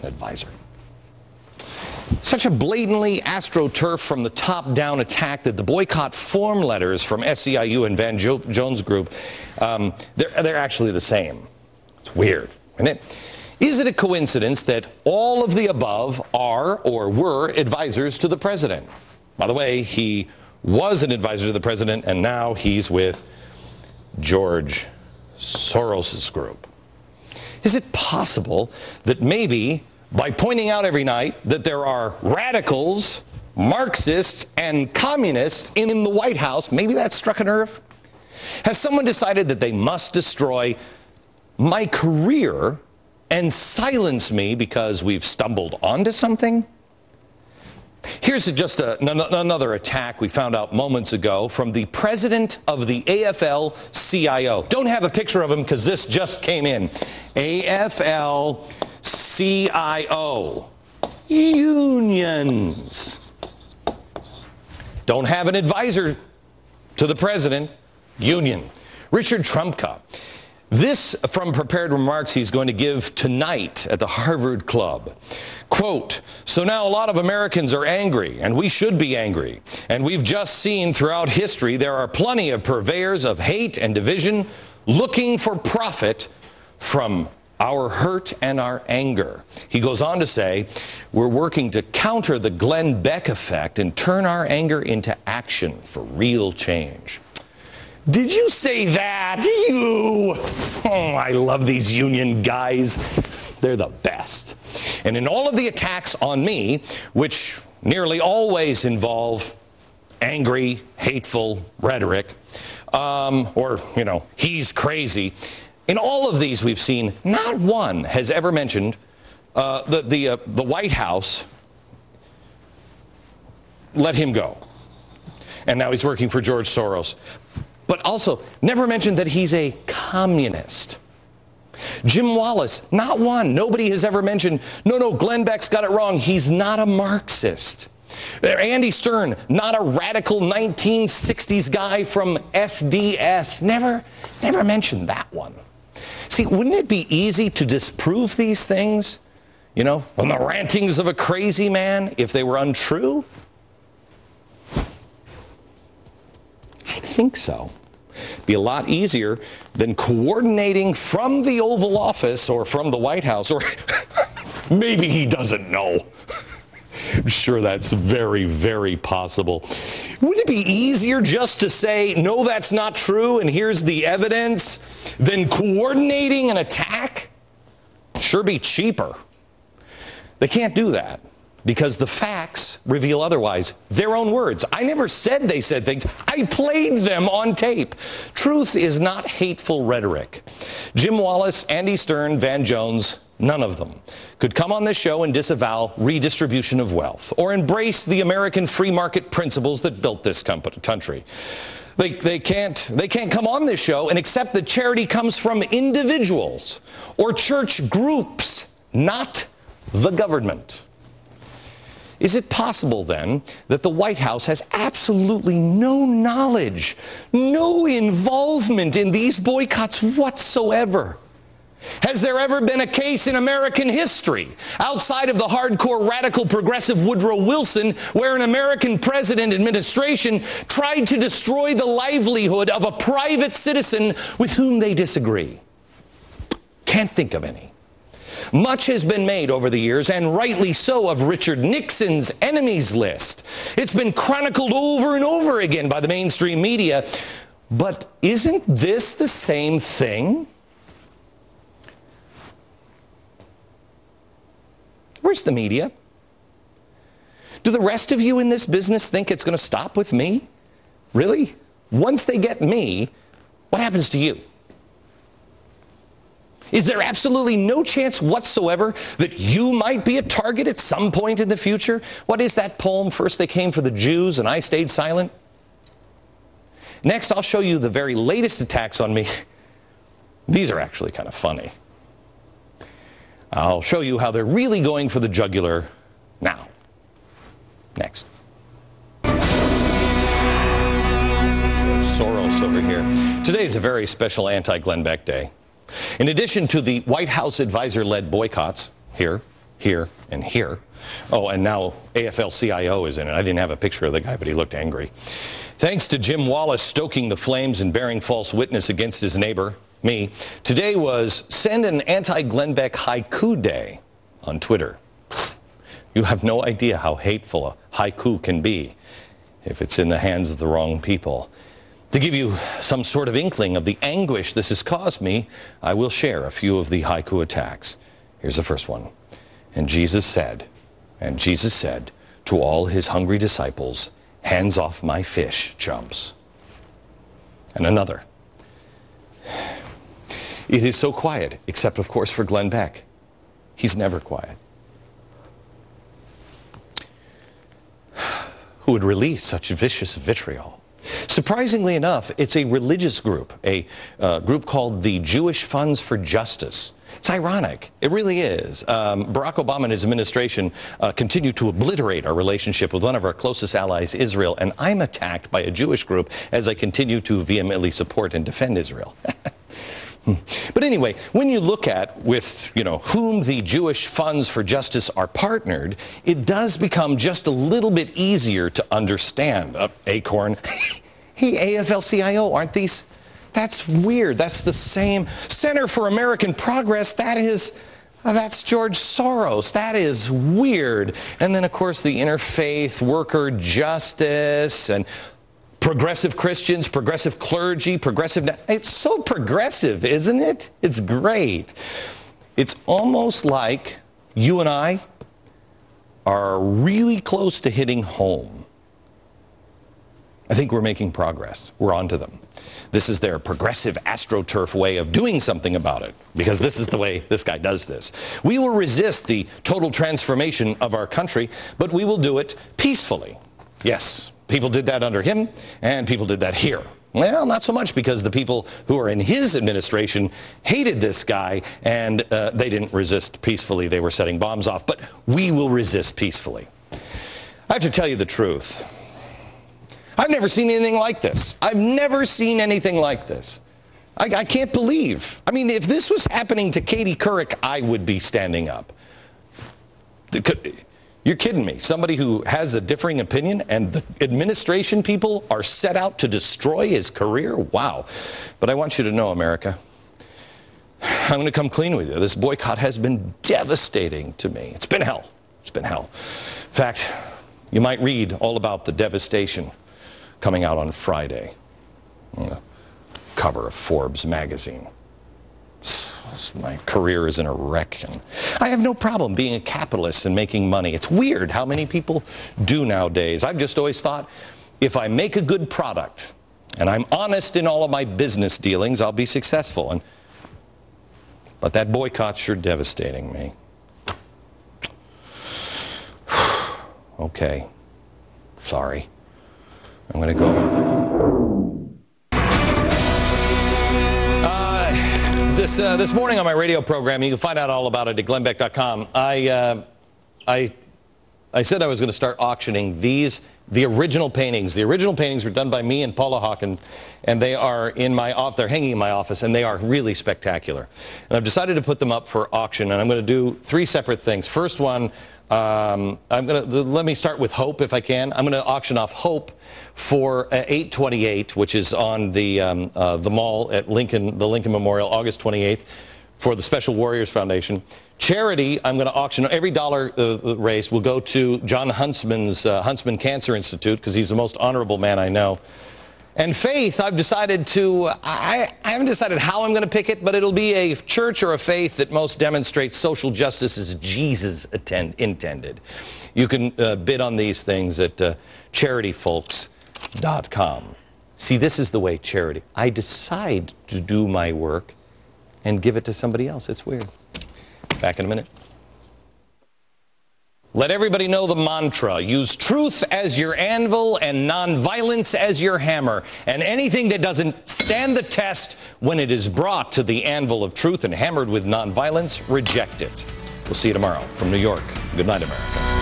advisor. Such a blatantly AstroTurf from the top down attack that the boycott form letters from SEIU and Van Jones Group, they're actually the same. It's weird, isn't it? Is it a coincidence that all of the above are or were advisors to the president? By the way, he was an advisor to the president, and now he's with George Soros's group. Is it possible that maybe by pointing out every night that there are radicals, Marxists, and communists in the White House, maybe that struck a nerve? Has someone decided that they must destroy my career and silence me because we've stumbled onto something? Here's just another attack we found out moments ago from the president of the AFL-CIO. Don't have a picture of him because this just came in. AFL-CIO. Unions. Don't have an advisor to the president. Union. Richard Trumka. This from prepared remarks he's going to give tonight at the Harvard Club. Quote, so now a lot of Americans are angry, and we should be angry. And we've just seen throughout history there are plenty of purveyors of hate and division looking for profit from our hurt and our anger. He goes on to say, we're working to counter the Glenn Beck effect and turn our anger into action for real change. Did you say that? You! Oh, I love these union guys. They're the best. And in all of the attacks on me, which nearly always involve angry, hateful rhetoric, or, he's crazy, in all of these we've seen not one has ever mentioned the White House let him go. And now he's working for George Soros. But also, never mentioned that he's a communist. Jim Wallace, not one. Nobody has ever mentioned, no, Glenn Beck's got it wrong. He's not a Marxist. Andy Stern, not a radical 1960s guy from SDS. Never mentioned that one. See, wouldn't it be easy to disprove these things? On the rantings of a crazy man, if they were untrue? I think so. Be a lot easier than coordinating from the Oval Office or from the White House, or maybe he doesn't know. I'm sure that's very, very possible. Wouldn't it be easier just to say, no, that's not true, and here's the evidence, than coordinating an attack? Sure be cheaper. They can't do that, because the facts reveal otherwise. Their own words. I never said they said things. I played them on tape. Truth is not hateful rhetoric. Jim Wallace, Andy Stern, Van Jones, none of them could come on this show and disavow redistribution of wealth or embrace the American free market principles that built this country. They can't come on this show and accept that charity comes from individuals or church groups, not the government. Is it possible, then, that the White House has absolutely no knowledge, no involvement in these boycotts whatsoever? Has there ever been a case in American history, outside of the hardcore radical progressive Woodrow Wilson, where an American president administration tried to destroy the livelihood of a private citizen with whom they disagree? Can't think of any. Much has been made over the years, and rightly so, of Richard Nixon's enemies list. It's been chronicled over and over again by the mainstream media. But isn't this the same thing? Where's the media? Do the rest of you in this business think it's going to stop with me? Really? Once they get me, what happens to you? Is there absolutely no chance whatsoever that you might be a target at some point in the future? What is that poem, First They Came for the Jews and I Stayed Silent? Next, I'll show you the very latest attacks on me. These are actually kind of funny. I'll show you how they're really going for the jugular now. Next. Soros over here. Today is a very special anti-Glenn Beck day. In addition to the White House advisor-led boycotts here here, and here. Oh, and now AFL-CIO is in it. I didn't have a picture of the guy, but he looked angry. Thanks to Jim Wallace stoking the flames and bearing false witness against his neighbor, me, today was Send an Anti-Glenn Beck Haiku Day on Twitter. You have no idea how hateful a haiku can be if it's in the hands of the wrong people. To give you some sort of inkling of the anguish this has caused me, I will share a few of the haiku attacks. Here's the first one. And Jesus said to all his hungry disciples, hands off my fish, chumps. And another. It is so quiet, except of course for Glenn Beck. He's never quiet. Who would release such vicious vitriol? Surprisingly enough, it's a religious group, a group called the Jewish Funds for Justice. It's ironic. It really is. Barack Obama and his administration continue to obliterate our relationship with one of our closest allies, Israel, and I'm attacked by a Jewish group as I continue to vehemently support and defend Israel. But anyway, when you look at with, whom the Jewish Funds for Justice are partnered, it does become just a little bit easier to understand. Acorn, hey, AFL-CIO, aren't these? That's weird. That's the same. Center for American Progress, that's George Soros. That is weird. And then, of course, the Interfaith Worker Justice and progressive Christians, progressive clergy, progressive... It's so progressive, isn't it? It's great. It's almost like you and I are really close to hitting home. I think we're making progress. We're onto them. This is their progressive AstroTurf way of doing something about it, because this is the way this guy does this. We will resist the total transformation of our country, but we will do it peacefully. Yes. People did that under him, and people did that here. Well, not so much, because the people who are in his administration hated this guy, and they didn't resist peacefully. They were setting bombs off. But we will resist peacefully. I have to tell you the truth. I've never seen anything like this. I've never seen anything like this. I can't believe. I mean, if this was happening to Katie Couric, I would be standing up. You're kidding me. Somebody who has a differing opinion and the administration people are set out to destroy his career? Wow. But I want you to know, America, I'm going to come clean with you. This boycott has been devastating to me. It's been hell. It's been hell. In fact, you might read all about the devastation coming out on Friday. On the cover of Forbes magazine. My career is in a wreck, and I have no problem being a capitalist and making money. It's weird how many people do nowadays. I've just always thought, if I make a good product and I'm honest in all of my business dealings, I'll be successful. But that boycott's sure devastating me. Okay. Sorry. I'm going to go. This morning on my radio program, you can find out all about it at glennbeck.com. I said I was going to start auctioning the original paintings. The original paintings were done by me and Paula Hawkins, and they are they're hanging in my office, and they are really spectacular. And I've decided to put them up for auction, and I'm going to do three separate things. First one, let me start with Hope, if I can. I'm going to auction off Hope for 828, which is on the mall at Lincoln, the Lincoln Memorial, August 28th, for the Special Warriors Foundation. Charity, I'm going to auction. Every dollar raised will go to John Huntsman's Huntsman Cancer Institute, because he's the most honorable man I know. And faith, I've decided to, I haven't decided how I'm going to pick it, but it'll be a church or a faith that most demonstrates social justice as Jesus intended. You can bid on these things at charityfolks.com. See, this is the way charity. I decide to do my work and give it to somebody else. It's weird. Back in a minute. Let everybody know the mantra. Use truth as your anvil and nonviolence as your hammer. And anything that doesn't stand the test when it is brought to the anvil of truth and hammered with nonviolence, reject it. We'll see you tomorrow from New York. Good night, America.